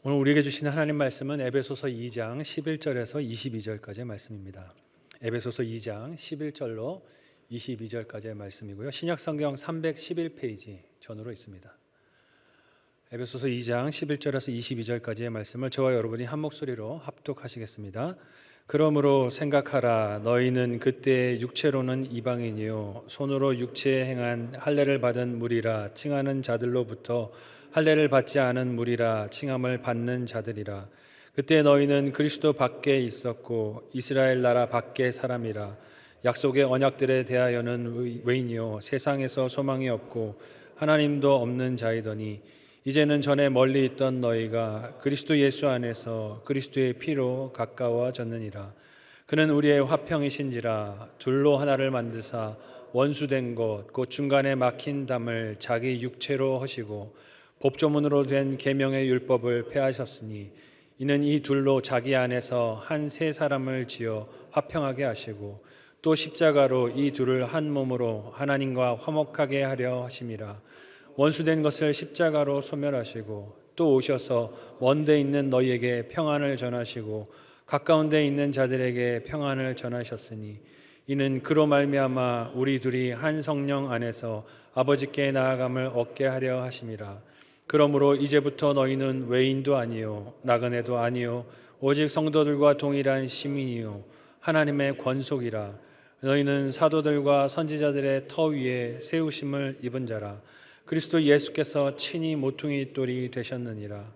오늘 우리에게 주시는 하나님 말씀은 에베소서 2장 11절에서 22절까지의 말씀입니다. 에베소서 2장 11절로 22절까지의 말씀이고요. 신약성경 311페이지 전으로 있습니다. 에베소서 2장 11절에서 22절까지의 말씀을 저와 여러분이 한 목소리로 합독하시겠습니다. 그러므로 생각하라. 너희는 그때 육체로는 이방인이요 손으로 육체에 행한 할례를 받은 무리라 칭하는 자들로부터 할례를 받지 않은 무리라 칭함을 받는 자들이라. 그때 너희는 그리스도 밖에 있었고 이스라엘 나라 밖의 사람이라. 약속의 언약들에 대하여는 외인이요 세상에서 소망이 없고 하나님도 없는 자이더니 이제는 전에 멀리 있던 너희가 그리스도 예수 안에서 그리스도의 피로 가까워졌느니라. 그는 우리의 화평이신지라. 둘로 하나를 만드사 원수된 것 곧 중간에 막힌 담을 자기 육체로 하시고 법조문으로 된 계명의 율법을 폐하셨으니 이는 이 둘로 자기 안에서 한 세 사람을 지어 화평하게 하시고 또 십자가로 이 둘을 한 몸으로 하나님과 화목하게 하려 하심이라. 원수된 것을 십자가로 소멸하시고 또 오셔서 먼 데 있는 너희에게 평안을 전하시고 가까운 데 있는 자들에게 평안을 전하셨으니 이는 그로 말미암아 우리 둘이 한 성령 안에서 아버지께 나아감을 얻게 하려 하심이라. 그러므로 이제부터 너희는 외인도 아니요 나그네도 아니요 오직 성도들과 동일한 시민이요 하나님의 권속이라. 너희는 사도들과 선지자들의 터 위에 세우심을 입은 자라. 그리스도 예수께서 친히 모퉁이 돌이 되셨느니라.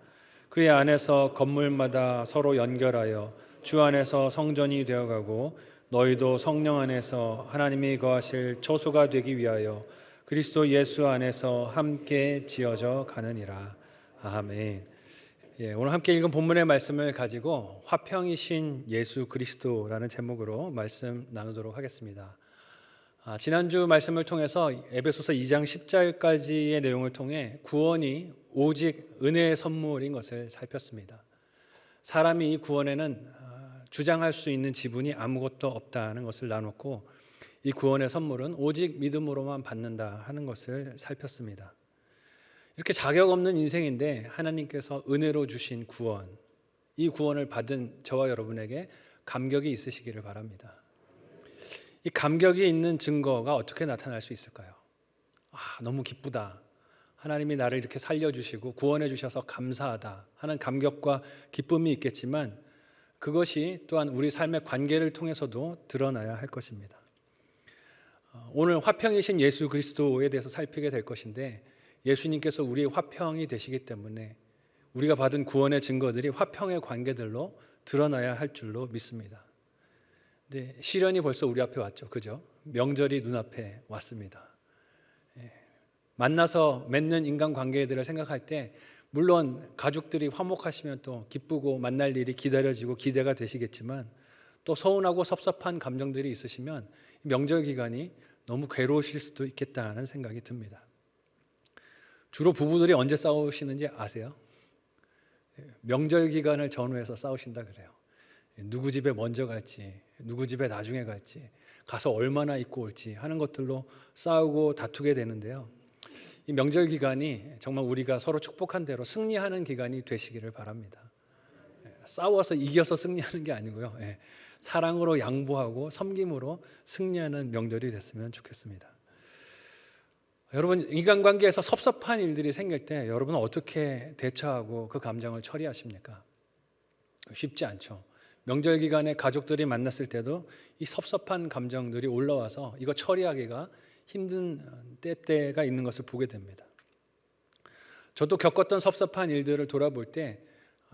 그의 안에서 건물마다 서로 연결하여 주 안에서 성전이 되어가고 너희도 성령 안에서 하나님이 거하실 초소가 되기 위하여 그리스도 예수 안에서 함께 지어져 가느니라. 아멘. 오늘 함께 읽은 본문의 말씀을 가지고 화평이신 예수 그리스도라는 제목으로 말씀 나누도록 하겠습니다. 지난주 말씀을 통해서 에베소서 2장 10절까지의 내용을 통해 구원이 오직 은혜의 선물인 것을 살폈습니다. 사람이 이 구원에는 주장할 수 있는 지분이 아무것도 없다는 것을 나눴고 이 구원의 선물은 오직 믿음으로만 받는다 하는 것을 살폈습니다. 이렇게 자격 없는 인생인데 하나님께서 은혜로 주신 구원, 이 구원을 받은 저와 여러분에게 감격이 있으시기를 바랍니다. 이 감격이 있는 증거가 어떻게 나타날 수 있을까요? 너무 기쁘다. 하나님이 나를 이렇게 살려주시고 구원해 주셔서 감사하다 하는 감격과 기쁨이 있겠지만 그것이 또한 우리 삶의 관계를 통해서도 드러나야 할 것입니다. 오늘 화평이신 예수 그리스도에 대해서 살피게 될 것인데 예수님께서 우리의 화평이 되시기 때문에 우리가 받은 구원의 증거들이 화평의 관계들로 드러나야 할 줄로 믿습니다. 네, 시련이 벌써 우리 앞에 왔죠. 그죠? 명절이 눈앞에 왔습니다. 만나서 맺는 인간관계들을 생각할 때 물론 가족들이 화목하시면 또 기쁘고 만날 일이 기다려지고 기대가 되시겠지만 또 서운하고 섭섭한 감정들이 있으시면 명절 기간이 너무 괴로우실 수도 있겠다는 생각이 듭니다. 주로 부부들이 언제 싸우시는지 아세요? 명절 기간을 전후해서 싸우신다 그래요. 누구 집에 먼저 갈지, 누구 집에 나중에 갈지, 가서 얼마나 있고 올지 하는 것들로 싸우고 다투게 되는데요. 이 명절 기간이 정말 우리가 서로 축복한 대로 승리하는 기간이 되시기를 바랍니다. 싸워서 이겨서 승리하는 게 아니고요. 사랑으로 양보하고 섬김으로 승리하는 명절이 됐으면 좋겠습니다. 여러분, 인간관계에서 섭섭한 일들이 생길 때 여러분은 어떻게 대처하고 그 감정을 처리하십니까? 쉽지 않죠. 명절 기간에 가족들이 만났을 때도 이 섭섭한 감정들이 올라와서 이거 처리하기가 힘든 때가 있는 것을 보게 됩니다. 저도 겪었던 섭섭한 일들을 돌아볼 때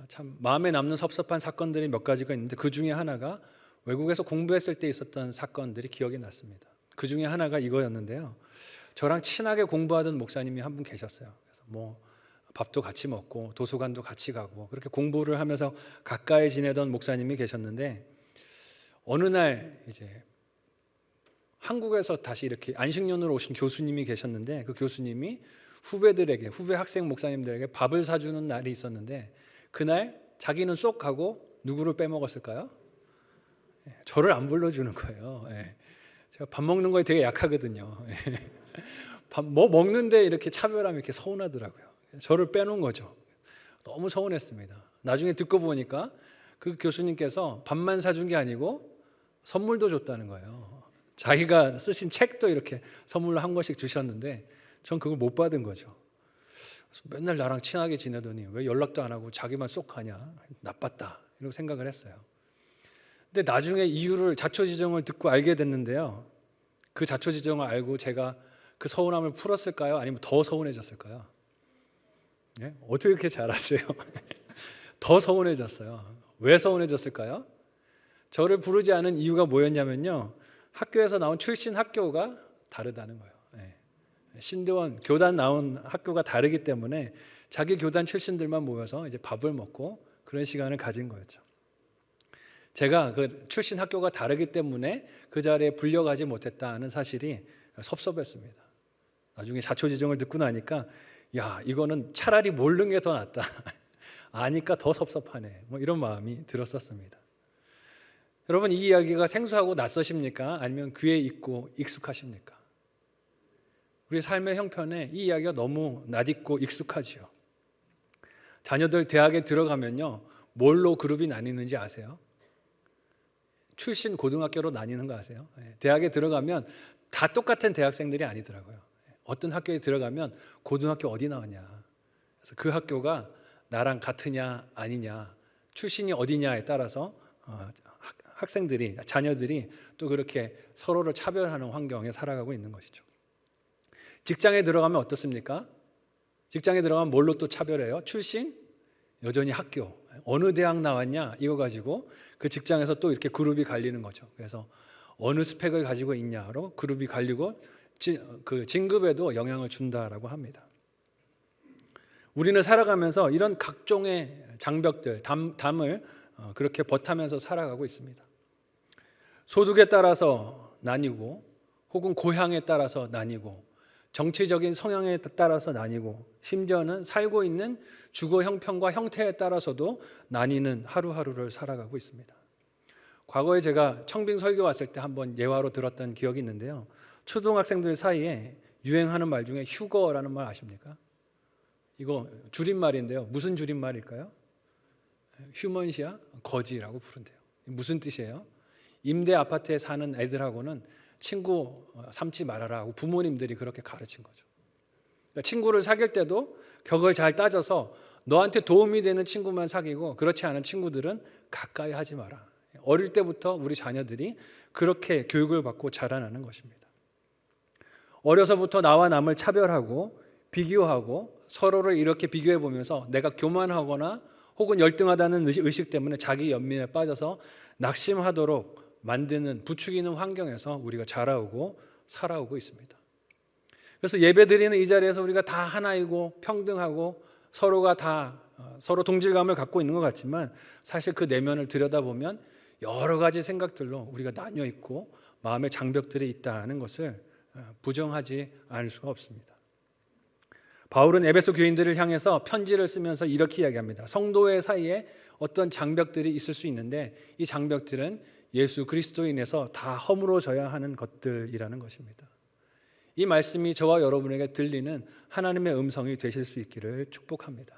참 마음에 남는 섭섭한 사건들이 몇 가지가 있는데 그 중에 하나가 외국에서 공부했을 때 있었던 사건들이 기억이 났습니다. 그 중에 하나가 이거였는데요. 저랑 친하게 공부하던 목사님이 한 분 계셨어요. 그래서 밥도 같이 먹고 도서관도 같이 가고 그렇게 공부를 하면서 가까이 지내던 목사님이 계셨는데 어느 날 이제 한국에서 다시 이렇게 안식년으로 오신 교수님이 계셨는데 그 교수님이 후배 학생 목사님들에게 밥을 사주는 날이 있었는데 그날 자기는 쏙 가고 누구를 빼먹었을까요? 저를 안 불러주는 거예요. 제가 밥 먹는 거에 되게 약하거든요. 밥 먹는데 이렇게 차별하면 이렇게 서운하더라고요. 저를 빼놓은 거죠. 너무 서운했습니다. 나중에 듣고 보니까 그 교수님께서 밥만 사준 게 아니고 선물도 줬다는 거예요. 자기가 쓰신 책도 이렇게 선물로 한 권씩 주셨는데 전 그걸 못 받은 거죠. 그래서 맨날 나랑 친하게 지내더니 왜 연락도 안 하고 자기만 쏙 가냐, 나빴다 이렇게 생각을 했어요. 근데 나중에 이유를, 자초지종을 듣고 알게 됐는데요, 그 자초지종을 알고 제가 그 서운함을 풀었을까요? 아니면 더 서운해졌을까요? 네? 어떻게 이렇게 잘 아세요? 더 서운해졌어요. 왜 서운해졌을까요? 저를 부르지 않은 이유가 뭐였냐면요, 학교에서 나온 출신 학교가 다르다는 거예요. 네. 신대원 교단 나온 학교가 다르기 때문에 자기 교단 출신들만 모여서 이제 밥을 먹고 그런 시간을 가진 거였죠. 제가 그 출신 학교가 다르기 때문에 그 자리에 불려가지 못했다는 사실이 섭섭했습니다. 나중에 자초지종을 듣고 나니까 야, 이거는 차라리 모르는 게 더 낫다. 아니까 더 섭섭하네. 뭐 이런 마음이 들었었습니다. 여러분, 이 이야기가 생소하고 낯서십니까? 아니면 귀에 익고 익숙하십니까? 우리 삶의 형편에 이 이야기가 너무 낯익고 익숙하지요. 자녀들 대학에 들어가면요, 뭘로 그룹이 나뉘는지 아세요? 출신 고등학교로 나뉘는 거 아세요? 대학에 들어가면 다 똑같은 대학생들이 아니더라고요. 어떤 학교에 들어가면 고등학교 어디 나왔냐, 그래서 그 학교가 나랑 같으냐 아니냐, 출신이 어디냐에 따라서 학생들이, 자녀들이 또 그렇게 서로를 차별하는 환경에 살아가고 있는 것이죠. 직장에 들어가면 어떻습니까? 직장에 들어가면 뭘로 또 차별해요? 출신? 여전히 학교. 어느 대학 나왔냐 이거 가지고 그 직장에서 또 이렇게 그룹이 갈리는 거죠. 그래서 어느 스펙을 가지고 있냐로 그룹이 갈리고 그 진급에도 영향을 준다라고 합니다. 우리는 살아가면서 이런 각종의 장벽들, 담을 그렇게 버타면서 살아가고 있습니다. 소득에 따라서 나뉘고, 혹은 고향에 따라서 나뉘고, 정치적인 성향에 따라서 나뉘고, 심지어는 살고 있는 주거 형편과 형태에 따라서도 나뉘는 하루하루를 살아가고 있습니다. 과거에 제가 청빙 설교 왔을 때 한번 예화로 들었던 기억이 있는데요, 초등학생들 사이에 유행하는 말 중에 휴거라는 말 아십니까? 이거 줄임말인데요, 무슨 줄임말일까요? 휴먼시아? 거지라고 부른대요. 무슨 뜻이에요? 임대 아파트에 사는 애들하고는 친구 삼지 말아라 하고 부모님들이 그렇게 가르친 거죠. 그러니까 친구를 사귈 때도 격을 잘 따져서 너한테 도움이 되는 친구만 사귀고 그렇지 않은 친구들은 가까이 하지 마라. 어릴 때부터 우리 자녀들이 그렇게 교육을 받고 자라나는 것입니다. 어려서부터 나와 남을 차별하고 비교하고 서로를 이렇게 비교해 보면서 내가 교만하거나 혹은 열등하다는 의식 때문에 자기 연민에 빠져서 낙심하도록 만드는, 부추기는 환경에서 우리가 자라오고 살아오고 있습니다. 그래서 예배드리는 이 자리에서 우리가 다 하나이고 평등하고 서로가 다 서로 동질감을 갖고 있는 것 같지만 사실 그 내면을 들여다보면 여러 가지 생각들로 우리가 나뉘어 있고 마음의 장벽들이 있다는 것을 부정하지 않을 수가 없습니다. 바울은 에베소 교인들을 향해서 편지를 쓰면서 이렇게 이야기합니다. 성도의 사이에 어떤 장벽들이 있을 수 있는데 이 장벽들은 예수 그리스도인에서 다 허물어져야 하는 것들이라는 것입니다. 이 말씀이 저와 여러분에게 들리는 하나님의 음성이 되실 수 있기를 축복합니다.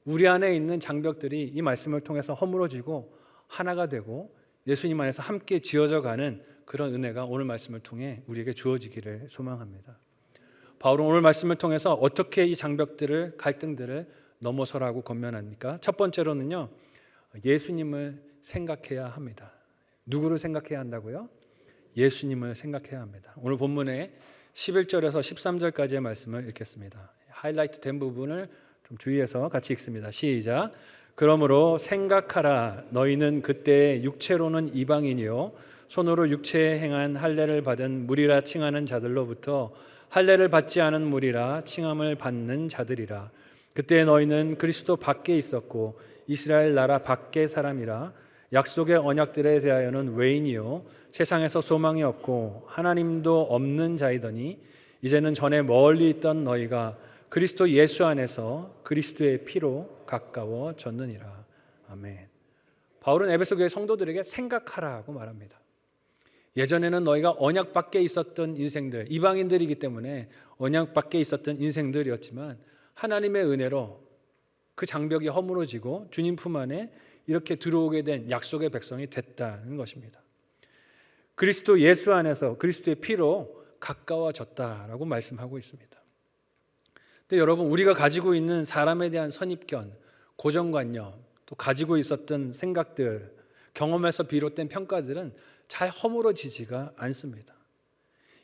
우리 안에 있는 장벽들이 이 말씀을 통해서 허물어지고 하나가 되고 예수님 안에서 함께 지어져 가는 그런 은혜가 오늘 말씀을 통해 우리에게 주어지기를 소망합니다. 바울은 오늘 말씀을 통해서 어떻게 이 장벽들을, 갈등들을 넘어서라고 권면합니까? 첫 번째로는요, 예수님을 생각해야 합니다. 누구를 생각해야 한다고요? 예수님을 생각해야 합니다. 오늘 본문의 11절에서 13절까지의 말씀을 읽겠습니다. 하이라이트 된 부분을 좀 주의해서 같이 읽습니다. 시작. 그러므로 생각하라. 너희는 그때 육체로는 이방인이요 손으로 육체에 행한 할례를 받은 무리라 칭하는 자들로부터 할례를 받지 않은 무리라 칭함을 받는 자들이라. 그때 너희는 그리스도 밖에 있었고 이스라엘 나라 밖의 사람이라. 약속의 언약들에 대하여는 외인이요 세상에서 소망이 없고 하나님도 없는 자이더니 이제는 전에 멀리 있던 너희가 그리스도 예수 안에서 그리스도의 피로 가까워졌느니라. 아멘. 바울은 에베소 교회 성도들에게 생각하라고 말합니다. 예전에는 너희가 언약 밖에 있었던 인생들, 이방인들이기 때문에 언약 밖에 있었던 인생들이었지만 하나님의 은혜로 그 장벽이 허물어지고 주님 품 안에 이렇게 들어오게 된 약속의 백성이 됐다는 것입니다. 그리스도 예수 안에서 그리스도의 피로 가까워졌다라고 말씀하고 있습니다. 근데 여러분, 우리가 가지고 있는 사람에 대한 선입견, 고정관념, 또 가지고 있었던 생각들, 경험에서 비롯된 평가들은 잘 허물어지지가 않습니다.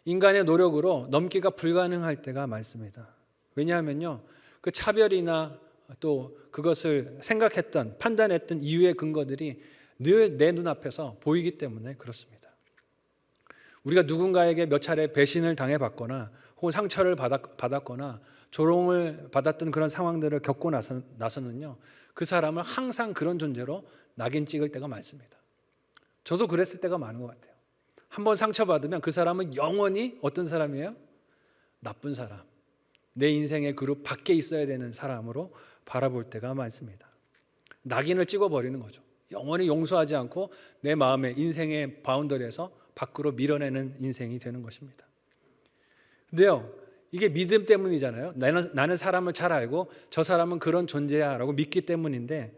인간의 노력으로 넘기가 불가능할 때가 많습니다. 왜냐하면요, 그 차별이나 또 그것을 생각했던, 판단했던 이유의 근거들이 늘 내 눈앞에서 보이기 때문에 그렇습니다. 우리가 누군가에게 몇 차례 배신을 당해봤거나 혹은 상처를 받았거나 조롱을 받았던 그런 상황들을 겪고 나서는요, 그 사람을 항상 그런 존재로 낙인 찍을 때가 많습니다. 저도 그랬을 때가 많은 것 같아요. 한번 상처받으면 그 사람은 영원히 어떤 사람이에요? 나쁜 사람, 내 인생의 그룹 밖에 있어야 되는 사람으로 바라볼 때가 많습니다. 낙인을 찍어버리는 거죠. 영원히 용서하지 않고 내 마음의 인생의 바운더리에서 밖으로 밀어내는 인생이 되는 것입니다. 근데요, 이게 믿음 때문이잖아요. 나는 사람을 잘 알고 저 사람은 그런 존재야 라고 믿기 때문인데,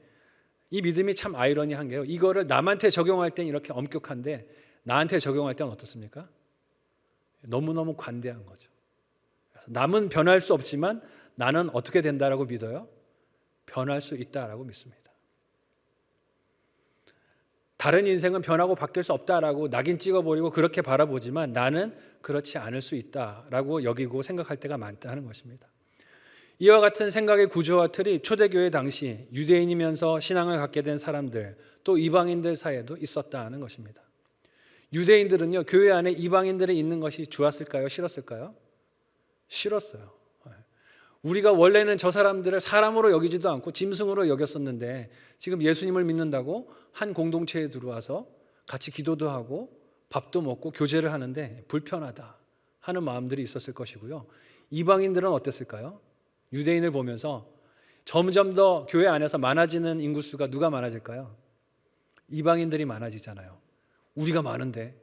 이 믿음이 참 아이러니한 게요, 이거를 남한테 적용할 땐 이렇게 엄격한데 나한테 적용할 때는 어떻습니까? 너무너무 관대한 거죠. 남은 변할 수 없지만 나는 어떻게 된다라고 믿어요? 변할 수 있다라고 믿습니다. 다른 인생은 변하고 바뀔 수 없다라고 낙인 찍어버리고 그렇게 바라보지만 나는 그렇지 않을 수 있다라고 여기고 생각할 때가 많다는 것입니다. 이와 같은 생각의 구조와 틀이 초대교회 당시 유대인이면서 신앙을 갖게 된 사람들, 또 이방인들 사이에도 있었다는 것입니다. 유대인들은요, 교회 안에 이방인들이 있는 것이 좋았을까요? 싫었을까요? 싫었어요. 우리가 원래는 저 사람들을 사람으로 여기지도 않고 짐승으로 여겼었는데 지금 예수님을 믿는다고 한 공동체에 들어와서 같이 기도도 하고 밥도 먹고 교제를 하는데 불편하다 하는 마음들이 있었을 것이고요. 이방인들은 어땠을까요? 유대인을 보면서 점점 더 교회 안에서 많아지는 인구수가 누가 많아질까요? 이방인들이 많아지잖아요. 우리가 많은데,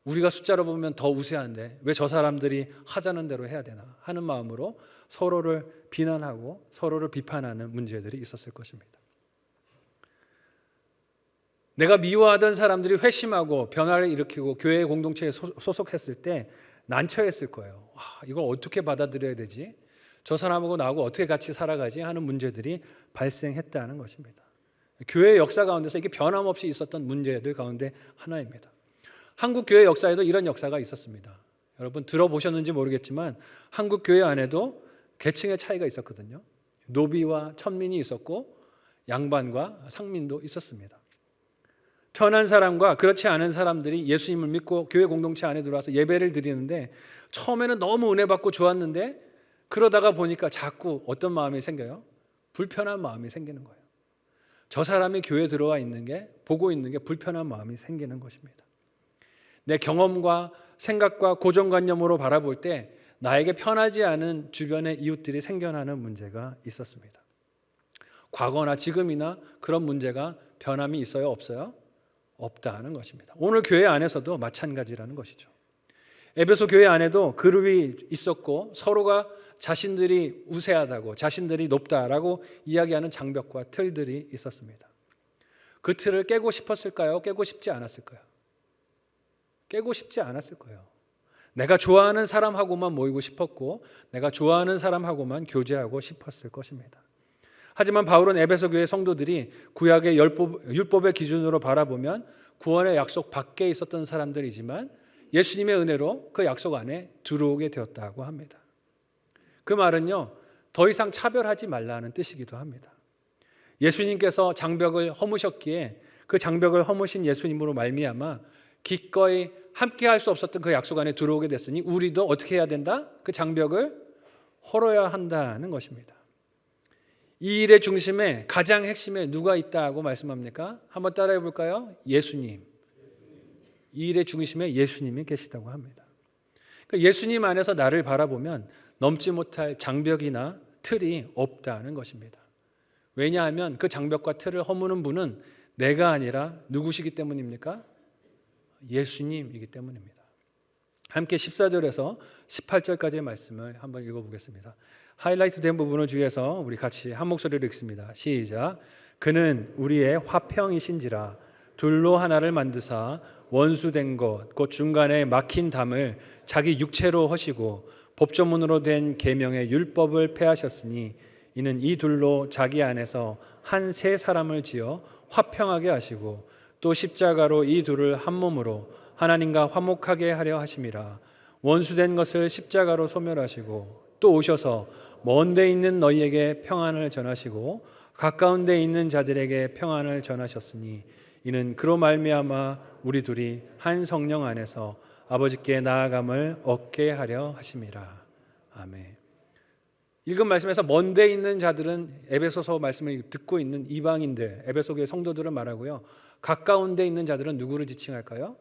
우리가 숫자로 보면 더 우세한데 왜 저 사람들이 하자는 대로 해야 되나 하는 마음으로 서로를 비난하고 서로를 비판하는 문제들이 있었을 것입니다. 내가 미워하던 사람들이 회심하고 변화를 일으키고 교회 공동체에 소속했을 때 난처했을 거예요. 이걸 어떻게 받아들여야 되지? 저 사람하고 나하고 어떻게 같이 살아가지? 하는 문제들이 발생했다는 것입니다. 교회의 역사 가운데서 이게 변함없이 있었던 문제들 가운데 하나입니다. 한국 교회 역사에도 이런 역사가 있었습니다. 여러분 들어보셨는지 모르겠지만 한국 교회 안에도 계층의 차이가 있었거든요. 노비와 천민이 있었고 양반과 상민도 있었습니다. 천한 사람과 그렇지 않은 사람들이 예수님을 믿고 교회 공동체 안에 들어와서 예배를 드리는데 처음에는 너무 은혜 받고 좋았는데 그러다가 보니까 자꾸 어떤 마음이 생겨요? 불편한 마음이 생기는 거예요. 저 사람이 교회에 들어와 있는 게, 보고 있는 게 불편한 마음이 생기는 것입니다. 내 경험과 생각과 고정관념으로 바라볼 때 나에게 편하지 않은 주변의 이웃들이 생겨나는 문제가 있었습니다. 과거나 지금이나 그런 문제가 변함이 있어요? 없어요? 없다는 것입니다. 오늘 교회 안에서도 마찬가지라는 것이죠. 에베소 교회 안에도 그룹이 있었고 서로가 자신들이 우세하다고, 자신들이 높다라고 이야기하는 장벽과 틀들이 있었습니다. 그 틀을 깨고 싶었을까요? 깨고 싶지 않았을까요? 깨고 싶지 않았을 거예요. 내가 좋아하는 사람하고만 모이고 싶었고 내가 좋아하는 사람하고만 교제하고 싶었을 것입니다. 하지만 바울은 에베소 교회 성도들이 구약의 율법의 기준으로 바라보면 구원의 약속 밖에 있었던 사람들이지만 예수님의 은혜로 그 약속 안에 들어오게 되었다고 합니다. 그 말은요, 더 이상 차별하지 말라는 뜻이기도 합니다. 예수님께서 장벽을 허무셨기에 그 장벽을 허무신 예수님으로 말미암아 기꺼이 함께 할 수 없었던 그 약속 안에 들어오게 됐으니 우리도 어떻게 해야 된다? 그 장벽을 헐어야 한다는 것입니다. 이 일의 중심에 가장 핵심에 누가 있다고 말씀합니까? 한번 따라해 볼까요? 예수님. 이 일의 중심에 예수님이 계시다고 합니다. 그러니까 예수님 안에서 나를 바라보면 넘지 못할 장벽이나 틀이 없다는 것입니다. 왜냐하면 그 장벽과 틀을 허무는 분은 내가 아니라 누구시기 때문입니까? 예수님이기 때문입니다. 함께 14절에서 18절까지의 말씀을 한번 읽어보겠습니다. 하이라이트 된 부분을 주의해서 우리 같이 한 목소리로 읽습니다. 시작. 그는 우리의 화평이신지라 둘로 하나를 만드사 원수된 것 곧 중간에 막힌 담을 자기 육체로 허시고 법조문으로 된 계명의 율법을 폐하셨으니 이는 이 둘로 자기 안에서 한 세 사람을 지어 화평하게 하시고 또 십자가로 이 둘을 한 몸으로 하나님과 화목하게 하려 하심이라. 원수된 것을 십자가로 소멸하시고 또 오셔서 먼 데 있는 너희에게 평안을 전하시고 가까운 데 있는 자들에게 평안을 전하셨으니 이는 그로 말미암아 우리 둘이 한 성령 안에서 아버지께 나아감을 얻게 하려 하심이라. 아멘. 읽은 말씀에서 먼 데 있는 자들은 에베소서 말씀을 듣고 있는 이방인들, 에베소 교회 성도들을 말하고요. 가까운 데 있는 자들은 누구를 지칭할까요?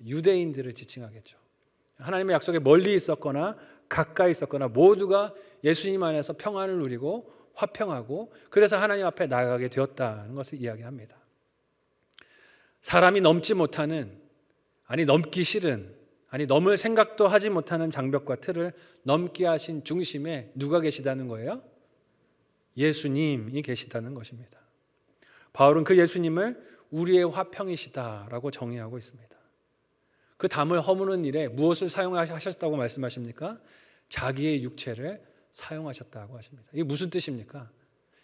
유대인들을 지칭하겠죠. 하나님의 약속에 멀리 있었거나 가까이 있었거나 모두가 예수님 안에서 평안을 누리고 화평하고 그래서 하나님 앞에 나아가게 되었다는 것을 이야기합니다. 사람이 넘지 못하는, 넘기 싫은, 넘을 생각도 하지 못하는 장벽과 틀을 넘게 하신 중심에 누가 계시다는 거예요? 예수님이 계시다는 것입니다. 바울은 그 예수님을 우리의 화평이시다라고 정의하고 있습니다. 그 담을 허무는 일에 무엇을 사용하셨다고 말씀하십니까? 자기의 육체를 사용하셨다고 하십니다. 이게 무슨 뜻입니까?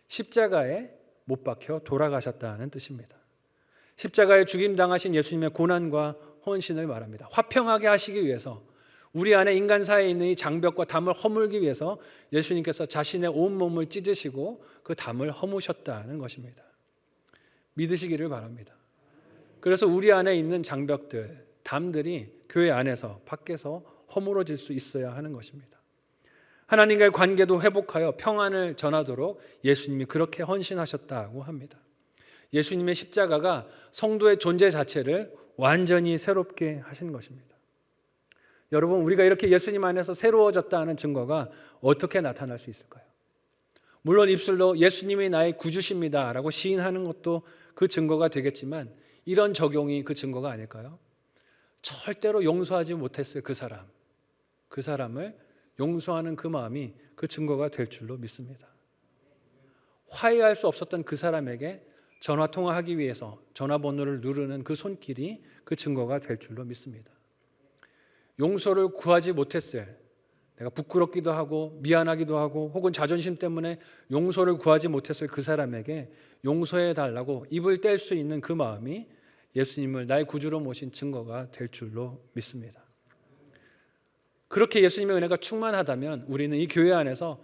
십자가에 못 박혀 돌아가셨다는 뜻입니다. 십자가에 죽임당하신 예수님의 고난과 헌신을 말합니다. 화평하게 하시기 위해서 우리 안에 인간사에 있는 이 장벽과 담을 허물기 위해서 예수님께서 자신의 온몸을 찢으시고 그 담을 허무셨다는 것입니다. 믿으시기를 바랍니다. 그래서 우리 안에 있는 장벽들, 담들이 교회 안에서 밖에서 허물어질 수 있어야 하는 것입니다. 하나님과의 관계도 회복하여 평안을 전하도록 예수님이 그렇게 헌신하셨다고 합니다. 예수님의 십자가가 성도의 존재 자체를 완전히 새롭게 하신 것입니다. 여러분, 우리가 이렇게 예수님 안에서 새로워졌다는 증거가 어떻게 나타날 수 있을까요? 물론 입술로 예수님이 나의 구주십니다 라고 시인하는 것도 그 증거가 되겠지만 이런 적용이 그 증거가 아닐까요? 절대로 용서하지 못했을 그 사람을 용서하는 그 마음이 그 증거가 될 줄로 믿습니다. 화해할 수 없었던 그 사람에게 전화통화하기 위해서 전화번호를 누르는 그 손길이 그 증거가 될 줄로 믿습니다. 용서를 구하지 못했을, 내가 부끄럽기도 하고 미안하기도 하고 혹은 자존심 때문에 용서를 구하지 못했을 그 사람에게 용서해 달라고 입을 뗄 수 있는 그 마음이 예수님을 나의 구주로 모신 증거가 될 줄로 믿습니다. 그렇게 예수님의 은혜가 충만하다면 우리는 이 교회 안에서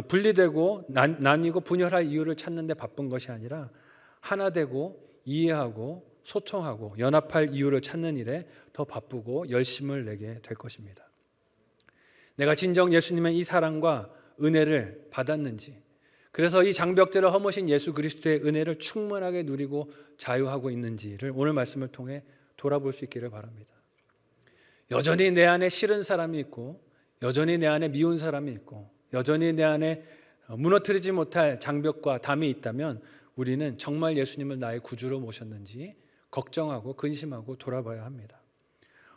분리되고 나뉘고 분열할 이유를 찾는 데 바쁜 것이 아니라 하나 되고 이해하고 소통하고 연합할 이유를 찾는 일에 더 바쁘고 열심을 내게 될 것입니다. 내가 진정 예수님의 이 사랑과 은혜를 받았는지, 그래서 이 장벽들을 허무신 예수 그리스도의 은혜를 충만하게 누리고 자유하고 있는지를 오늘 말씀을 통해 돌아볼 수 있기를 바랍니다. 여전히 내 안에 싫은 사람이 있고 여전히 내 안에 미운 사람이 있고 여전히 내 안에 무너뜨리지 못할 장벽과 담이 있다면 우리는 정말 예수님을 나의 구주로 모셨는지 걱정하고 근심하고 돌아봐야 합니다.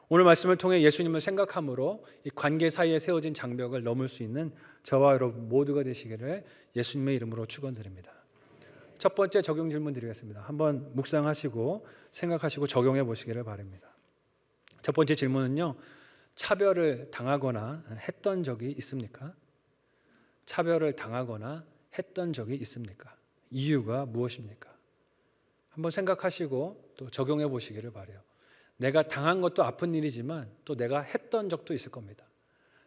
오늘 말씀을 통해 예수님을 생각함으로 이 관계 사이에 세워진 장벽을 넘을 수 있는 저와 여러분 모두가 되시기를 예수님의 이름으로 축원드립니다. 첫 번째 적용 질문 드리겠습니다. 한번 묵상하시고 생각하시고 적용해 보시기를 바랍니다. 첫 번째 질문은요. 차별을 당하거나 했던 적이 있습니까? 차별을 당하거나 했던 적이 있습니까? 이유가 무엇입니까? 한번 생각하시고 또 적용해 보시기를 바라요. 내가 당한 것도 아픈 일이지만 또 내가 했던 적도 있을 겁니다.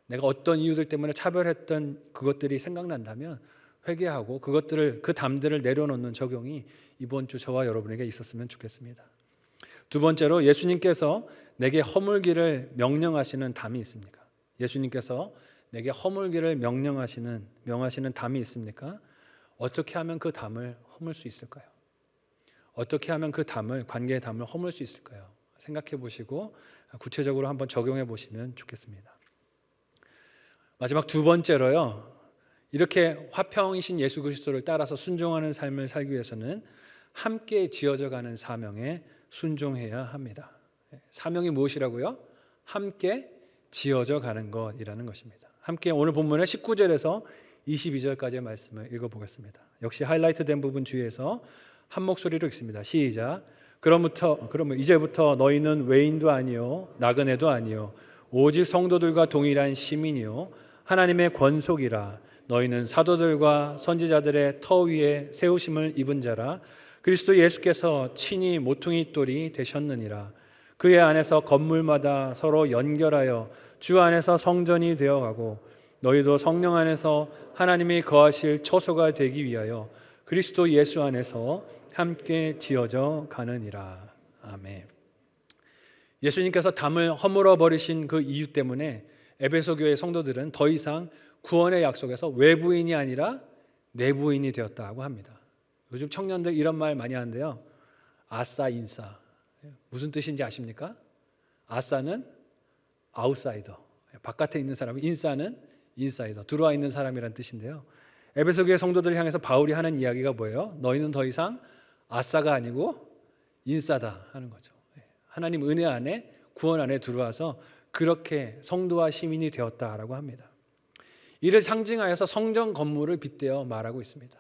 내가 어떤 이유들 때문에 차별했던 그것들이 생각난다면 회개하고 그 담들을 내려놓는 적용이 이번 주 저와 여러분에게 있었으면 좋겠습니다. 두 번째로 예수님께서 내게 허물기를 명령하시는 담이 있습니까? 예수님께서 내게 허물기를 명하시는 담이 있습니까? 어떻게 하면 그 담을 허물 수 있을까요? 어떻게 하면 그 담을, 관계의 담을 허물 수 있을까요? 생각해 보시고 구체적으로 한번 적용해 보시면 좋겠습니다. 마지막 두 번째로요. 이렇게 화평이신 예수 그리스도를 따라서 순종하는 삶을 살기 위해서는 함께 지어져 가는 사명에 순종해야 합니다. 사명이 무엇이라고요? 함께 지어져 가는 것이라는 것입니다. 함께 오늘 본문의 19절에서 22절까지의 말씀을 읽어보겠습니다. 역시 하이라이트된 부분 주위에서 한 목소리로 읽습니다. 시작. 그러면 이제부터 너희는 외인도 아니요 나그네도 아니요 오직 성도들과 동일한 시민이요 하나님의 권속이라. 너희는 사도들과 선지자들의 터 위에 세우심을 입은 자라. 그리스도 예수께서 친히 모퉁이 돌이 되셨느니라. 그의 안에서 건물마다 서로 연결하여 주 안에서 성전이 되어가고 너희도 성령 안에서 하나님이 거하실 처소가 되기 위하여 그리스도 예수 안에서 함께 지어져 가느니라. 아멘. 예수님께서 담을 허물어 버리신 그 이유 때문에 에베소 교회 성도들은 더 이상 구원의 약속에서 외부인이 아니라 내부인이 되었다고 합니다. 요즘 청년들 이런 말 많이 하는데요. 아싸 인싸. 무슨 뜻인지 아십니까? 아싸는 아웃사이더, 바깥에 있는 사람, 인싸는 인사이더, 들어와 있는 사람이란 뜻인데요. 에베소 교회 성도들을 향해서 바울이 하는 이야기가 뭐예요? 너희는 더 이상 아싸가 아니고 인싸다 하는 거죠. 하나님 은혜 안에, 구원 안에 들어와서 그렇게 성도와 시민이 되었다라고 합니다. 이를 상징하여서 성전 건물을 빗대어 말하고 있습니다.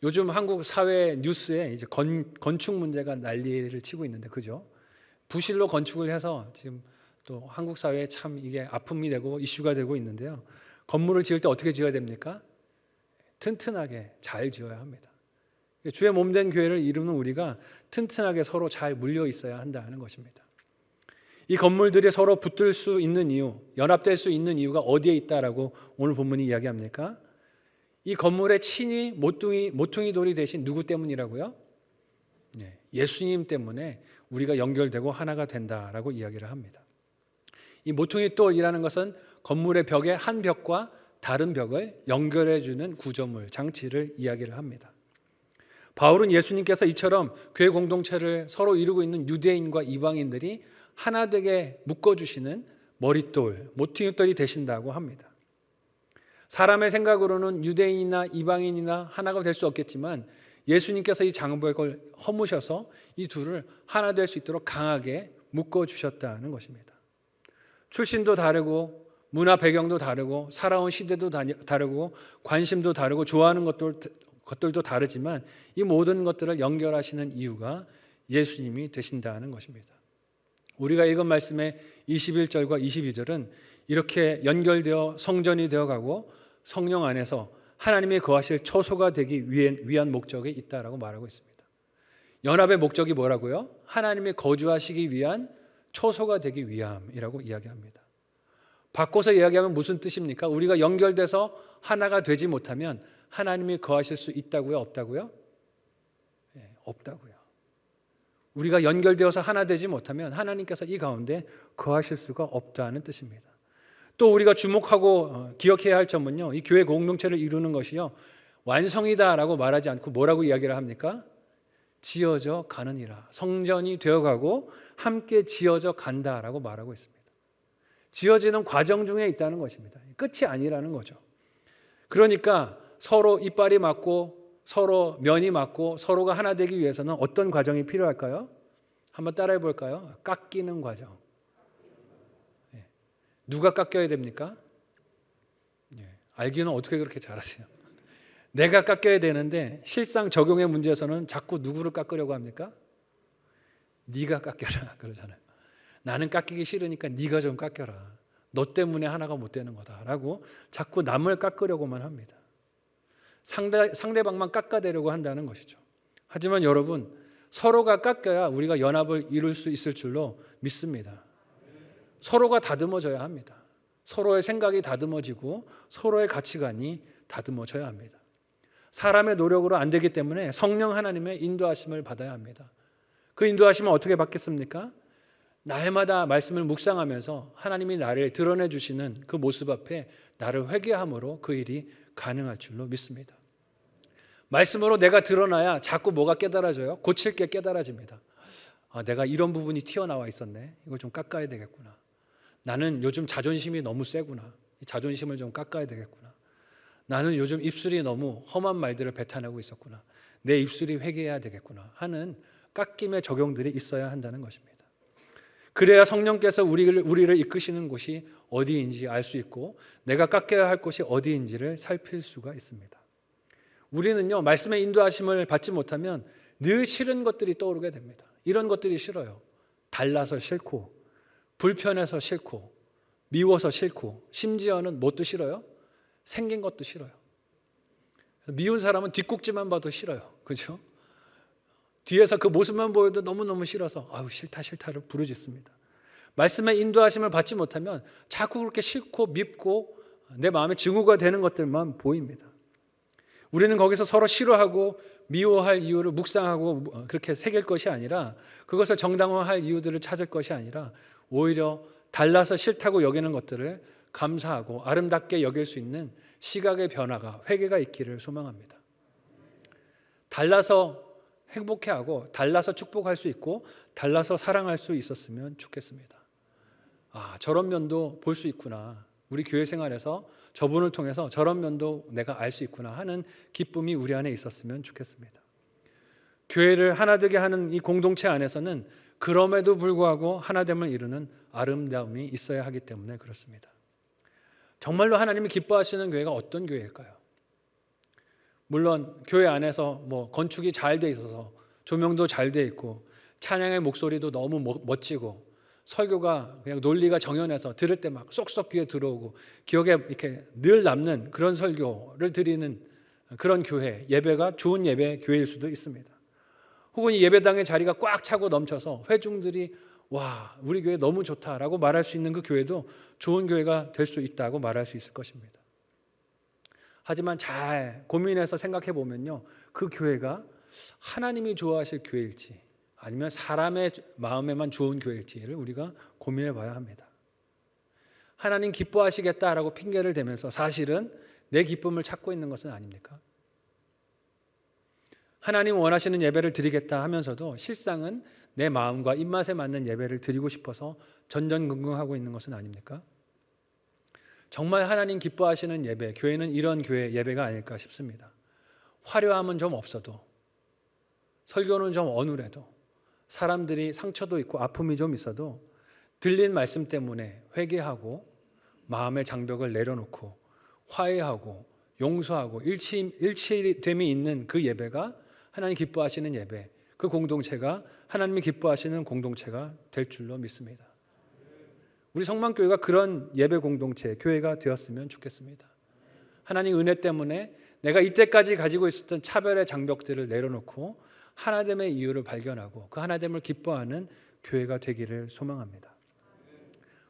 요즘 한국 사회 뉴스에 이제 건축 문제가 난리를 치고 있는데, 그죠? 부실로 건축을 해서 지금 또 한국 사회에 참 이게 아픔이 되고 이슈가 되고 있는데요. 건물을 지을 때 어떻게 지어야 됩니까? 튼튼하게 잘 지어야 합니다. 주의 몸된 교회를 이루는 우리가 튼튼하게 서로 잘 물려 있어야 한다는 것입니다. 이 건물들이 서로 붙을 수 있는 이유, 연합될 수 있는 이유가 어디에 있다라고 오늘 본문이 이야기합니까? 이 건물의 친히 모퉁이 돌이 되신 누구 때문이라고요? 예수님 때문에 우리가 연결되고 하나가 된다라고 이야기를 합니다. 이 모퉁이 돌이라는 것은 건물의 벽의 한 벽과 다른 벽을 연결해주는 구조물, 장치를 이야기를 합니다. 바울은 예수님께서 이처럼 교회 공동체를 서로 이루고 있는 유대인과 이방인들이 하나 되게 묶어주시는 머릿돌, 모퉁이돌이 되신다고 합니다. 사람의 생각으로는 유대인이나 이방인이나 하나가 될 수 없겠지만 예수님께서 이 장벽을 허무셔서 이 둘을 하나 될 수 있도록 강하게 묶어주셨다는 것입니다. 출신도 다르고 문화 배경도 다르고 살아온 시대도 다르고 관심도 다르고 좋아하는 것들도 다르지만 이 모든 것들을 연결하시는 이유가 예수님이 되신다는 것입니다. 우리가 읽은 말씀의 21절과 22절은 이렇게 연결되어 성전이 되어가고 성령 안에서 하나님이 거하실 처소가 되기 위한 목적이 있다라고 말하고 있습니다. 연합의 목적이 뭐라고요? 하나님이 거주하시기 위한 처소가 되기 위함이라고 이야기합니다. 바꿔서 이야기하면 무슨 뜻입니까? 우리가 연결돼서 하나가 되지 못하면 하나님이 거하실 수 있다고요? 없다고요? 없다고요. 우리가 연결되어서 하나 되지 못하면 하나님께서 이 가운데 거하실 수가 없다는 뜻입니다. 또 우리가 주목하고 기억해야 할 점은요, 이 교회 공동체를 이루는 것이요, 완성이다라고 말하지 않고 뭐라고 이야기를 합니까? 지어져 가느니라. 성전이 되어가고 함께 지어져 간다라고 말하고 있습니다. 지어지는 과정 중에 있다는 것입니다. 끝이 아니라는 거죠. 그러니까 서로 이빨이 맞고 서로 면이 맞고 서로가 하나 되기 위해서는 어떤 과정이 필요할까요? 한번 따라해 볼까요? 깎이는 과정. 누가 깎여야 됩니까? 알기는 어떻게 그렇게 잘하세요? 내가 깎여야 되는데 실상 적용의 문제에서는 자꾸 누구를 깎으려고 합니까? 네가 깎여라 그러잖아요. 나는 깎이기 싫으니까 네가 좀 깎여라. 너 때문에 하나가 못 되는 거다라고 자꾸 남을 깎으려고만 합니다. 상대방만 깎아대려고 한다는 것이죠. 하지만 여러분, 서로가 깎여야 우리가 연합을 이룰 수 있을 줄로 믿습니다. 서로가 다듬어져야 합니다. 서로의 생각이 다듬어지고 서로의 가치관이 다듬어져야 합니다. 사람의 노력으로 안 되기 때문에 성령 하나님의 인도하심을 받아야 합니다. 그 인도하심은 어떻게 받겠습니까? 날마다 말씀을 묵상하면서 하나님이 나를 드러내 주시는 그 모습 앞에 나를 회개함으로 그 일이 가능할 줄로 믿습니다. 말씀으로 내가 드러나야 자꾸 뭐가 깨달아져요? 고칠 게 깨달아집니다. 내가 이런 부분이 튀어나와 있었네. 이걸 좀 깎아야 되겠구나. 나는 요즘 자존심이 너무 세구나. 이 자존심을 좀 깎아야 되겠구나. 나는 요즘 입술이 너무 험한 말들을 뱉어내고 있었구나. 내 입술이 회개해야 되겠구나 하는 깎임의 적용들이 있어야 한다는 것입니다. 그래야 성령께서 우리를 이끄시는 곳이 어디인지 알 수 있고 내가 깎여야 할 곳이 어디인지를 살필 수가 있습니다. 우리는요, 말씀의 인도하심을 받지 못하면 늘 싫은 것들이 떠오르게 됩니다. 이런 것들이 싫어요. 달라서 싫고, 불편해서 싫고, 미워서 싫고, 심지어는 뭣도 싫어요? 생긴 것도 싫어요. 미운 사람은 뒷꼭지만 봐도 싫어요. 그렇죠? 뒤에서 그 모습만 보여도 너무너무 싫어서 아유 싫다를 부르짖습니다. 말씀의 인도하심을 받지 못하면 자꾸 그렇게 싫고 밉고 내 마음에 증오가 되는 것들만 보입니다. 우리는 거기서 서로 싫어하고 미워할 이유를 묵상하고 그렇게 새길 것이 아니라, 그것을 정당화할 이유들을 찾을 것이 아니라 오히려 달라서 싫다고 여기는 것들을 감사하고 아름답게 여길 수 있는 시각의 변화가, 회개가 있기를 소망합니다. 달라서 행복해하고 달라서 축복할 수 있고 달라서 사랑할 수 있었으면 좋겠습니다. 저런 면도 볼 수 있구나, 우리 교회 생활에서 저분을 통해서 저런 면도 내가 알 수 있구나 하는 기쁨이 우리 안에 있었으면 좋겠습니다. 교회를 하나 되게 하는 이 공동체 안에서는 그럼에도 불구하고 하나됨을 이루는 아름다움이 있어야 하기 때문에 그렇습니다. 정말로 하나님이 기뻐하시는 교회가 어떤 교회일까요? 물론 교회 안에서 건축이 잘 돼 있어서 조명도 잘 돼 있고 찬양의 목소리도 너무 멋지고 설교가 그냥 논리가 정연해서 들을 때 막 쏙쏙 귀에 들어오고 기억에 이렇게 늘 남는 그런 설교를 드리는 그런 교회, 예배가 좋은 예배 교회일 수도 있습니다. 혹은 이 예배당의 자리가 꽉 차고 넘쳐서 회중들이 와, 우리 교회 너무 좋다라고 말할 수 있는 그 교회도 좋은 교회가 될 수 있다고 말할 수 있을 것입니다. 하지만 잘 고민해서 생각해 보면요, 그 교회가 하나님이 좋아하실 교회일지 아니면 사람의 마음에만 좋은 교회일지를 우리가 고민해 봐야 합니다. 하나님 기뻐하시겠다라고 핑계를 대면서 사실은 내 기쁨을 찾고 있는 것은 아닙니까? 하나님 원하시는 예배를 드리겠다 하면서도 실상은 내 마음과 입맛에 맞는 예배를 드리고 싶어서 전전긍긍하고 있는 것은 아닙니까? 정말 하나님 기뻐하시는 예배, 교회는 이런 교회 예배가 아닐까 싶습니다. 화려함은 좀 없어도, 설교는 좀 어눌해도, 사람들이 상처도 있고 아픔이 좀 있어도 들린 말씀 때문에 회개하고 마음의 장벽을 내려놓고 화해하고 용서하고 일치됨이 있는 그 예배가 하나님 기뻐하시는 예배, 그 공동체가 하나님이 기뻐하시는 공동체가 될 줄로 믿습니다. 우리 성만교회가 그런 예배 공동체, 교회가 되었으면 좋겠습니다. 하나님 은혜 때문에 내가 이때까지 가지고 있었던 차별의 장벽들을 내려놓고 하나됨의 이유를 발견하고 그 하나됨을 기뻐하는 교회가 되기를 소망합니다.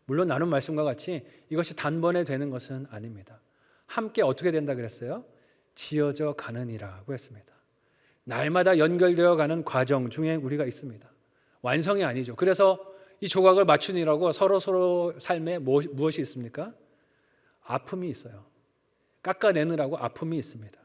물론 나눈 말씀과 같이 이것이 단번에 되는 것은 아닙니다. 함께 어떻게 된다 그랬어요? 지어져 가느니라고 했습니다. 날마다 연결되어 가는 과정 중에 우리가 있습니다. 완성이 아니죠. 그래서 이 조각을 맞추느라고 서로 삶에 무엇이 있습니까? 아픔이 있어요. 깎아내느라고 아픔이 있습니다.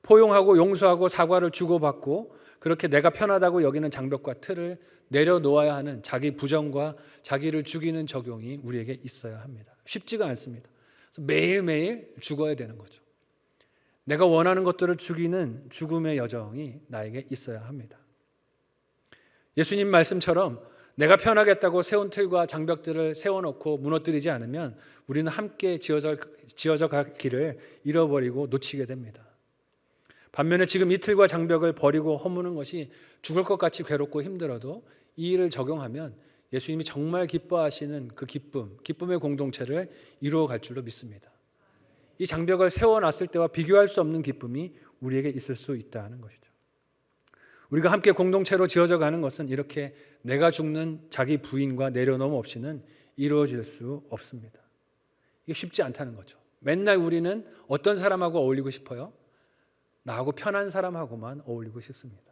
포용하고 용서하고 사과를 주고받고 그렇게 내가 편하다고 여기는 장벽과 틀을 내려놓아야 하는 자기 부정과 자기를 죽이는 적용이 우리에게 있어야 합니다. 쉽지가 않습니다. 그래서 매일매일 죽어야 되는 거죠. 내가 원하는 것들을 죽이는 죽음의 여정이 나에게 있어야 합니다. 예수님 말씀처럼 내가 편하겠다고 세운 틀과 장벽들을 세워놓고 무너뜨리지 않으면 우리는 함께 지어져 갈 길을 잃어버리고 놓치게 됩니다. 반면에 지금 이 틀과 장벽을 버리고 허무는 것이 죽을 것 같이 괴롭고 힘들어도 이 일을 적용하면 예수님이 정말 기뻐하시는 그 기쁨의 공동체를 이루어 갈 줄로 믿습니다. 이 장벽을 세워놨을 때와 비교할 수 없는 기쁨이 우리에게 있을 수 있다는 것이죠. 우리가 함께 공동체로 지어져 가는 것은 이렇게 내가 죽는 자기 부인과 내려놓음 없이는 이루어질 수 없습니다. 이게 쉽지 않다는 거죠. 맨날 우리는 어떤 사람하고 어울리고 싶어요? 나하고 편한 사람하고만 어울리고 싶습니다.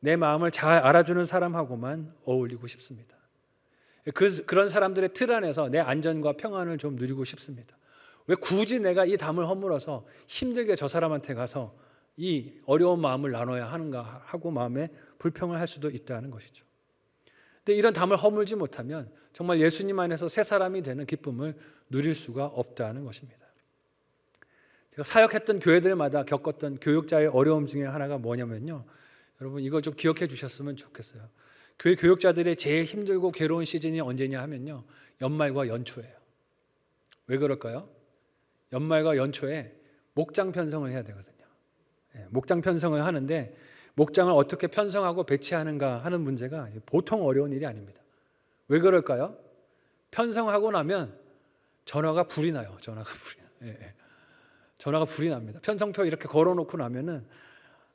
내 마음을 잘 알아주는 사람하고만 어울리고 싶습니다. 그런 사람들의 틀 안에서 내 안전과 평안을 좀 누리고 싶습니다. 왜 굳이 내가 이 담을 허물어서 힘들게 저 사람한테 가서 이 어려운 마음을 나눠야 하는가 하고 마음에 불평을 할 수도 있다는 것이죠. 근데 이런 담을 허물지 못하면 정말 예수님 안에서 새 사람이 되는 기쁨을 누릴 수가 없다는 것입니다. 제가 사역했던 교회들마다 겪었던 교육자의 어려움 중에 하나가 뭐냐면요, 여러분 이거 좀 기억해 주셨으면 좋겠어요. 교회 교육자들의 제일 힘들고 괴로운 시즌이 언제냐 하면요, 연말과 연초예요. 왜 그럴까요? 연말과 연초에 목장 편성을 해야 되거든요. 목장 편성을 하는데 목장을 어떻게 편성하고 배치하는가 하는 문제가 보통 어려운 일이 아닙니다. 왜 그럴까요? 편성하고 나면 전화가 불이 나요. 전화가 불이 납니다. 편성표 이렇게 걸어놓고 나면은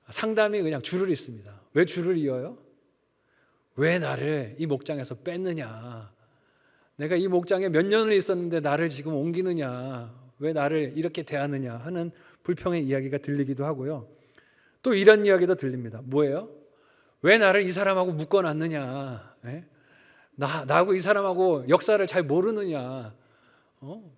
상담이 그냥 줄을 잇습니다. 왜 줄을 이어요? 왜 나를 이 목장에서 뺐느냐? 내가 이 목장에 몇 년을 있었는데 나를 지금 옮기느냐? 왜 나를 이렇게 대하느냐 하는 불평의 이야기가 들리기도 하고요. 또 이런 이야기도 들립니다. 뭐예요? 왜 나를 이 사람하고 묶어놨느냐? 나하고 이 사람하고 역사를 잘 모르느냐?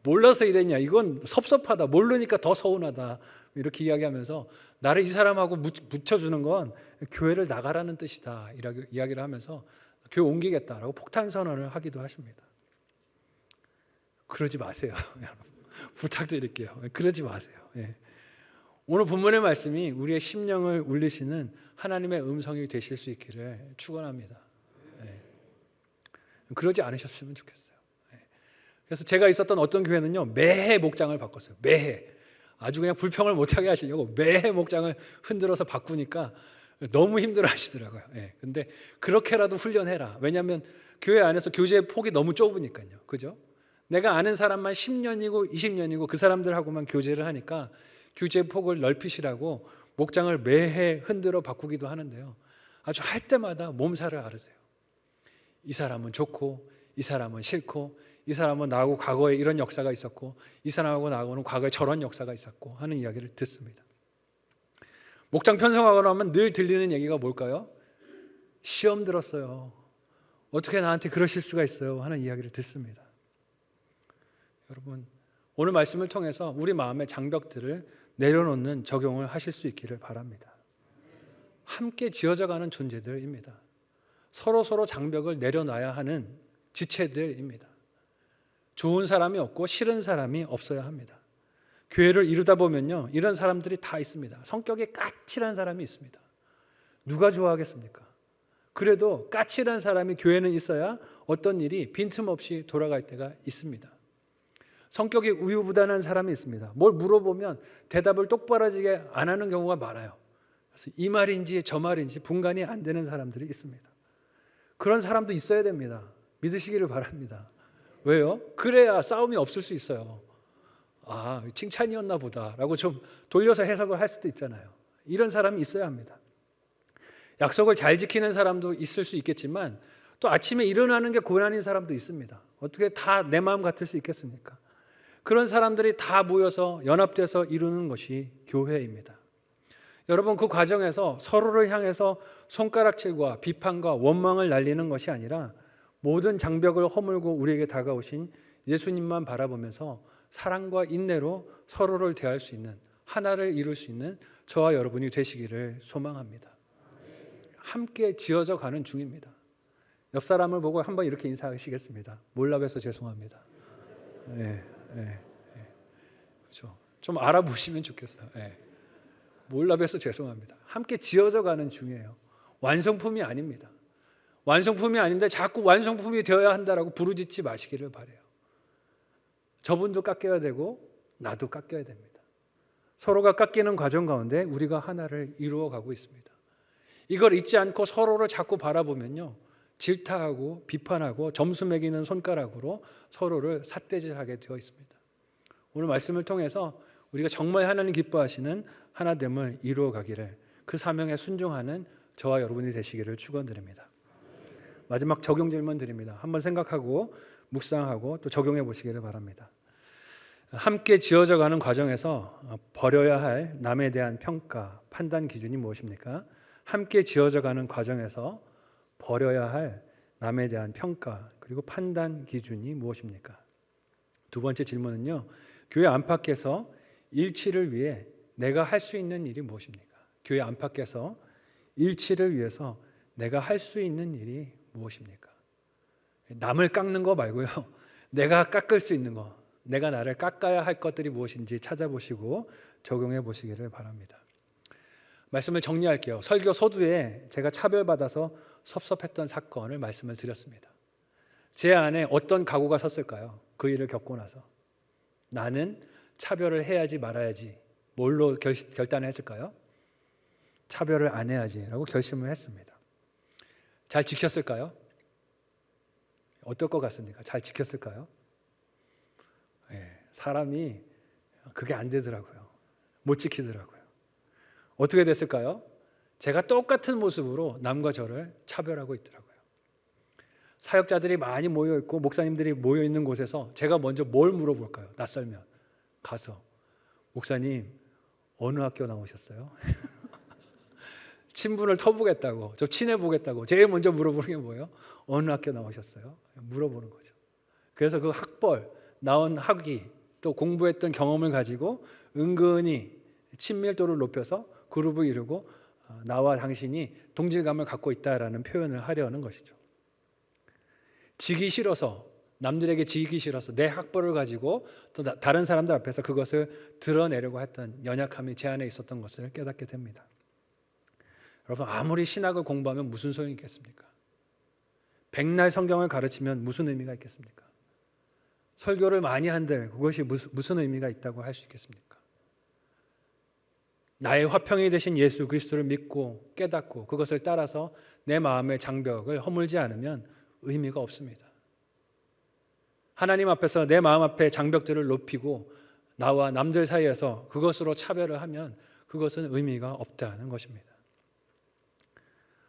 몰라서 이랬냐? 이건 섭섭하다. 모르니까 더 서운하다. 이렇게 이야기하면서 나를 이 사람하고 묻혀주는 건 교회를 나가라는 뜻이다. 이렇게 이야기를 하면서 교회 옮기겠다라고 폭탄 선언을 하기도 하십니다. 그러지 마세요. 부탁드릴게요. 그러지 마세요. 오늘 본문의 말씀이 우리의 심령을 울리시는 하나님의 음성이 되실 수 있기를 축원합니다. 그러지 않으셨으면 좋겠어요. 그래서 제가 있었던 어떤 교회는요, 매해 목장을 바꿨어요. 매해. 아주 그냥 불평을 못하게 하시려고 매해 목장을 흔들어서 바꾸니까 너무 힘들어 하시더라고요. 근데 그렇게라도 훈련해라. 왜냐하면 교회 안에서 교제의 폭이 너무 좁으니까요. 그죠? 내가 아는 사람만 10년이고 20년이고 그 사람들하고만 교제를 하니까 교제의 폭을 넓히시라고 목장을 매해 흔들어 바꾸기도 하는데요. 아주 할 때마다 몸살을 앓으세요. 이 사람은 좋고 이 사람은 싫고 이 사람은 나하고 과거에 이런 역사가 있었고 이 사람하고 나하고는 과거에 저런 역사가 있었고 하는 이야기를 듣습니다. 목장 편성하고 나면 늘 들리는 얘기가 뭘까요? 시험 들었어요. 어떻게 나한테 그러실 수가 있어요? 하는 이야기를 듣습니다. 여러분, 오늘 말씀을 통해서 우리 마음의 장벽들을 내려놓는 적용을 하실 수 있기를 바랍니다. 함께 지어져가는 존재들입니다. 서로 장벽을 내려놔야 하는 지체들입니다. 좋은 사람이 없고 싫은 사람이 없어야 합니다. 교회를 이루다 보면요, 이런 사람들이 다 있습니다. 성격이 까칠한 사람이 있습니다. 누가 좋아하겠습니까? 그래도 까칠한 사람이 교회는 있어야 어떤 일이 빈틈없이 돌아갈 때가 있습니다. 성격이 우유부단한 사람이 있습니다. 뭘 물어보면 대답을 똑바로지게 안 하는 경우가 많아요. 그래서 이 말인지 저 말인지 분간이 안 되는 사람들이 있습니다. 그런 사람도 있어야 됩니다. 믿으시기를 바랍니다. 왜요? 그래야 싸움이 없을 수 있어요. 아, 칭찬이었나 보다라고 좀 돌려서 해석을 할 수도 있잖아요. 이런 사람이 있어야 합니다. 약속을 잘 지키는 사람도 있을 수 있겠지만 또 아침에 일어나는 게 고난인 사람도 있습니다. 어떻게 다 내 마음 같을 수 있겠습니까? 그런 사람들이 다 모여서 연합돼서 이루는 것이 교회입니다. 여러분, 그 과정에서 서로를 향해서 손가락질과 비판과 원망을 날리는 것이 아니라 모든 장벽을 허물고 우리에게 다가오신 예수님만 바라보면서 사랑과 인내로 서로를 대할 수 있는, 하나를 이룰 수 있는 저와 여러분이 되시기를 소망합니다. 함께 지어져 가는 중입니다. 옆 사람을 보고 한번 이렇게 인사하시겠습니다. 몰라봬서 죄송합니다. 그렇죠. 좀 알아보시면 좋겠어요. 몰라봬서 죄송합니다. 함께 지어져 가는 중이에요. 완성품이 아닙니다. 완성품이 아닌데 자꾸 완성품이 되어야 한다라고 부르짖지 마시기를 바라요. 저분도 깎여야 되고 나도 깎여야 됩니다. 서로가 깎이는 과정 가운데 우리가 하나를 이루어 가고 있습니다. 이걸 잊지 않고 서로를 자꾸 바라보면요, 질타하고 비판하고 점수 매기는 손가락으로 서로를 삿대질하게 되어 있습니다. 오늘 말씀을 통해서 우리가 정말 하나님 기뻐하시는 하나됨을 이루어 가기를, 그 사명에 순종하는 저와 여러분이 되시기를 축원드립니다. 마지막 적용 질문 드립니다. 한번 생각하고 묵상하고 또 적용해 보시기를 바랍니다. 함께 지어져 가는 과정에서 버려야 할 남에 대한 평가, 판단 기준이 무엇입니까? 함께 지어져 가는 과정에서 버려야 할 남에 대한 평가 그리고 판단 기준이 무엇입니까? 두 번째 질문은요, 교회 안팎에서 일치를 위해 내가 할 수 있는 일이 무엇입니까? 교회 안팎에서 일치를 위해서 내가 할 수 있는 일이 무엇입니까? 남을 깎는 거 말고요, 내가 깎을 수 있는 거, 내가 나를 깎아야 할 것들이 무엇인지 찾아보시고 적용해 보시기를 바랍니다. 말씀을 정리할게요. 설교 서두에 제가 차별받아서 섭섭했던 사건을 말씀을 드렸습니다. 제 안에 어떤 각오가 섰을까요? 그 일을 겪고 나서 나는 차별을 해야지 말아야지 뭘로 결단을 했을까요? 차별을 안 해야지라고 결심을 했습니다. 잘 지켰을까요? 어떨 것 같습니까? 잘 지켰을까요? 사람이 그게 안 되더라고요. 못 지키더라고요. 어떻게 됐을까요? 제가 똑같은 모습으로 남과 저를 차별하고 있더라고요. 사역자들이 많이 모여 있고 목사님들이 모여 있는 곳에서 제가 먼저 뭘 물어볼까요? 낯설면 가서 목사님 어느 학교 나오셨어요? 친분을 터보겠다고, 저 친해보겠다고 제일 먼저 물어보는 게 뭐예요? 어느 학교 나오셨어요? 물어보는 거죠. 그래서 그 학벌, 나온 학위, 또 공부했던 경험을 가지고 은근히 친밀도를 높여서 그룹을 이루고 나와 당신이 동질감을 갖고 있다라는 표현을 하려는 것이죠. 지기 싫어서, 남들에게 지기 싫어서 내 학벌을 가지고 또 다른 사람들 앞에서 그것을 드러내려고 했던 연약함이 제 안에 있었던 것을 깨닫게 됩니다. 여러분, 아무리 신학을 공부하면 무슨 소용이 있겠습니까? 백날 성경을 가르치면 무슨 의미가 있겠습니까? 설교를 많이 한들 그것이 무슨 의미가 있다고 할 수 있겠습니까? 나의 화평이 되신 예수 그리스도를 믿고 깨닫고 그것을 따라서 내 마음의 장벽을 허물지 않으면 의미가 없습니다. 하나님 앞에서 내 마음 앞에 장벽들을 높이고 나와 남들 사이에서 그것으로 차별을 하면 그것은 의미가 없다는 것입니다.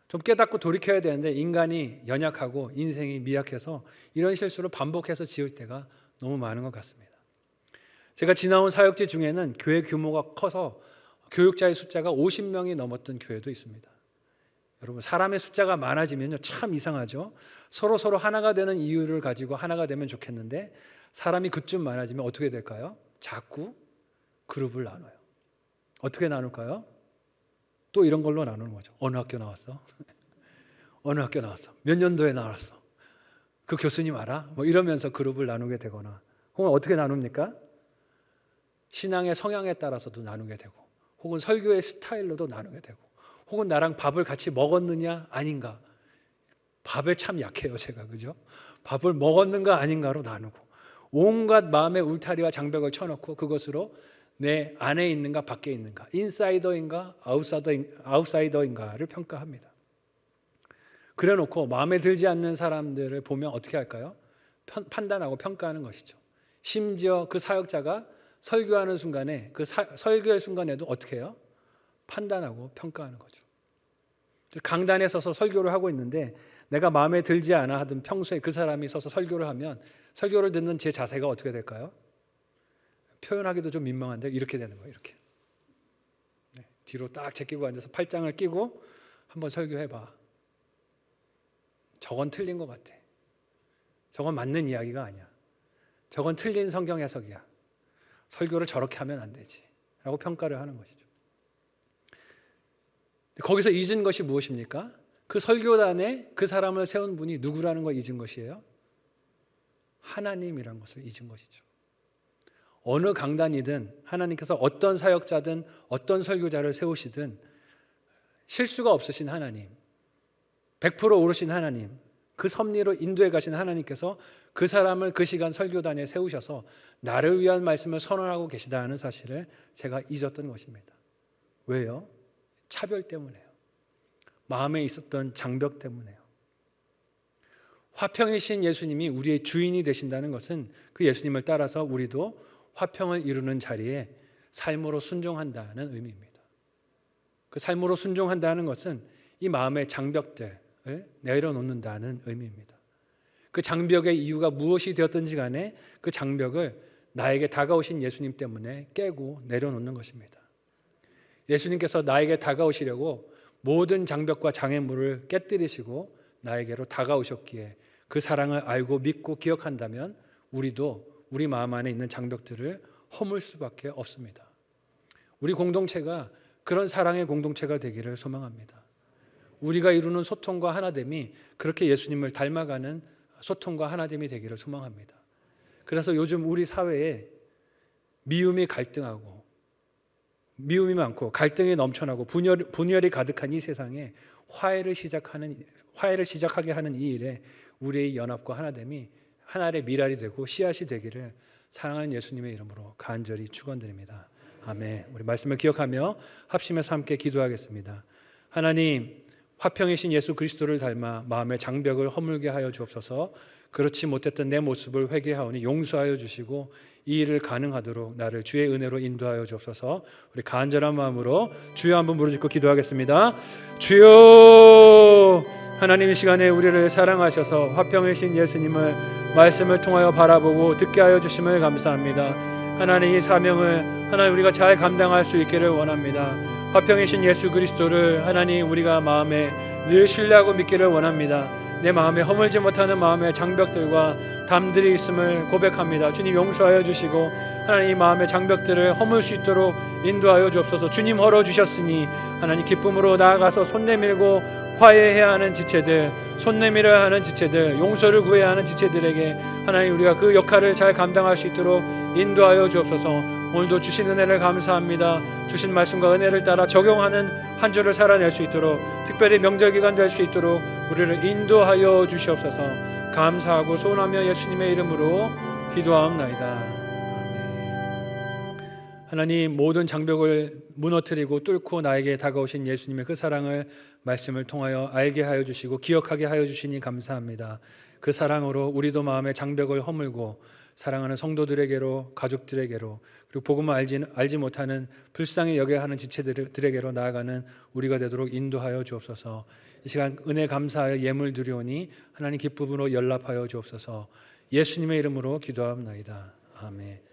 좀 깨닫고 돌이켜야 되는데 인간이 연약하고 인생이 미약해서 이런 실수를 반복해서 지을 때가 너무 많은 것 같습니다. 제가 지나온 사역지 중에는 교회 규모가 커서 교육자의 숫자가 50명이 넘었던 교회도 있습니다. 여러분, 사람의 숫자가 많아지면요 참 이상하죠. 서로 하나가 되는 이유를 가지고 하나가 되면 좋겠는데 사람이 그쯤 많아지면 어떻게 될까요? 자꾸 그룹을 나눠요. 어떻게 나눌까요? 또 이런 걸로 나누는 거죠. 어느 학교 나왔어? 어느 학교 나왔어? 몇 년도에 나왔어? 그 교수님 알아? 뭐 이러면서 그룹을 나누게 되거나, 혹은 어떻게 나눕니까? 신앙의 성향에 따라서도 나누게 되고, 혹은 설교의 스타일로도 나누게 되고, 혹은 나랑 밥을 같이 먹었느냐 아닌가, 밥에 참 약해요 제가, 그죠? 밥을 먹었는가 아닌가로 나누고, 온갖 마음의 울타리와 장벽을 쳐놓고 그것으로 내 안에 있는가 밖에 있는가, 인사이더인가 아웃사이더인가를 평가합니다. 그래놓고 마음에 들지 않는 사람들을 보면 어떻게 할까요? 판단하고 평가하는 것이죠. 심지어 그 사역자가 설교하는 순간에, 그 설교의 순간에도 어떻게 해요? 판단하고 평가하는 거죠. 강단에 서서 설교를 하고 있는데 내가 마음에 들지 않아 하든 평소에 그 사람이 서서 설교를 하면 설교를 듣는 제 자세가 어떻게 될까요? 표현하기도 좀 민망한데 이렇게 되는 거예요. 이렇게 뒤로 딱 제끼고 앉아서 팔짱을 끼고 한번 설교해봐. 저건 틀린 것 같아. 저건 맞는 이야기가 아니야. 저건 틀린 성경 해석이야. 설교를 저렇게 하면 안 되지 라고 평가를 하는 것이죠. 거기서 잊은 것이 무엇입니까? 그 설교단에 그 사람을 세운 분이 누구라는 걸 잊은 것이에요? 하나님이라는 것을 잊은 것이죠. 어느 강단이든 하나님께서 어떤 사역자든 어떤 설교자를 세우시든 실수가 없으신 하나님, 100% 옳으신 하나님, 그 섭리로 인도해 가신 하나님께서 그 사람을 그 시간 설교단에 세우셔서 나를 위한 말씀을 선언하고 계시다는 사실을 제가 잊었던 것입니다. 왜요? 차별 때문에요. 마음에 있었던 장벽 때문에요. 화평이신 예수님이 우리의 주인이 되신다는 것은 그 예수님을 따라서 우리도 화평을 이루는 자리에 삶으로 순종한다는 의미입니다. 그 삶으로 순종한다는 것은 이 마음의 장벽들을 내려놓는다는 의미입니다. 그 장벽의 이유가 무엇이 되었든지 간에 그 장벽을 나에게 다가오신 예수님 때문에 깨고 내려놓는 것입니다. 예수님께서 나에게 다가오시려고 모든 장벽과 장애물을 깨뜨리시고 나에게로 다가오셨기에 그 사랑을 알고 믿고 기억한다면 우리도 우리 마음 안에 있는 장벽들을 허물 수밖에 없습니다. 우리 공동체가 그런 사랑의 공동체가 되기를 소망합니다. 우리가 이루는 소통과 하나됨이 그렇게 예수님을 닮아가는 소통과 하나됨이 되기를 소망합니다. 그래서 요즘 우리 사회에 미움이 갈등하고 미움이 많고 갈등이 넘쳐나고 분열이 가득한 이 세상에 화해를 시작하게 하는 이 일에 우리의 연합과 하나됨이 하나의 미랄이 되고 씨앗이 되기를 사랑하는 예수님의 이름으로 간절히 축원드립니다. 아멘. 우리 말씀을 기억하며 합심해서 함께 기도하겠습니다. 하나님, 화평이신 예수 그리스도를 닮아 마음의 장벽을 허물게 하여 주옵소서. 그렇지 못했던 내 모습을 회개하오니 용서하여 주시고 이 일을 가능하도록 나를 주의 은혜로 인도하여 주옵소서. 우리 간절한 마음으로 주여 한번 부르짖고 기도하겠습니다. 주여, 하나님 이 시간에 우리를 사랑하셔서 화평이신 예수님을 말씀을 통하여 바라보고 듣게 하여 주심을 감사합니다. 하나님, 이 사명을 하나님 우리가 잘 감당할 수 있기를 원합니다. 화평이신 예수 그리스도를 하나님 우리가 마음에 늘 신뢰하고 믿기를 원합니다. 내 마음에 허물지 못하는 마음의 장벽들과 담들이 있음을 고백합니다. 주님, 용서하여 주시고 하나님 이 마음의 장벽들을 허물 수 있도록 인도하여 주옵소서. 주님 헐어 주셨으니 하나님 기쁨으로 나아가서 손 내밀고 화해해야 하는 지체들, 손 내밀어야 하는 지체들, 용서를 구해야 하는 지체들에게 하나님 우리가 그 역할을 잘 감당할 수 있도록 인도하여 주옵소서. 오늘도 주신 은혜를 감사합니다. 주신 말씀과 은혜를 따라 적용하는 한 주를 살아낼 수 있도록, 특별히 명절 기간 될 수 있도록 우리를 인도하여 주시옵소서. 감사하고 소원하며 예수님의 이름으로 기도하옵나이다. 아멘. 하나님, 모든 장벽을 무너뜨리고 뚫고 나에게 다가오신 예수님의 그 사랑을 말씀을 통하여 알게 하여 주시고 기억하게 하여 주시니 감사합니다. 그 사랑으로 우리도 마음의 장벽을 허물고 사랑하는 성도들에게로, 가족들에게로, 그리고 복음을 알지 못하는 불쌍히 여겨야 하는 지체들에게로 나아가는 우리가 되도록 인도하여 주옵소서. 이 시간 은혜 감사하여 예물 드리오니 하나님 기쁨으로 연락하여 주옵소서. 예수님의 이름으로 기도합나이다. 아멘.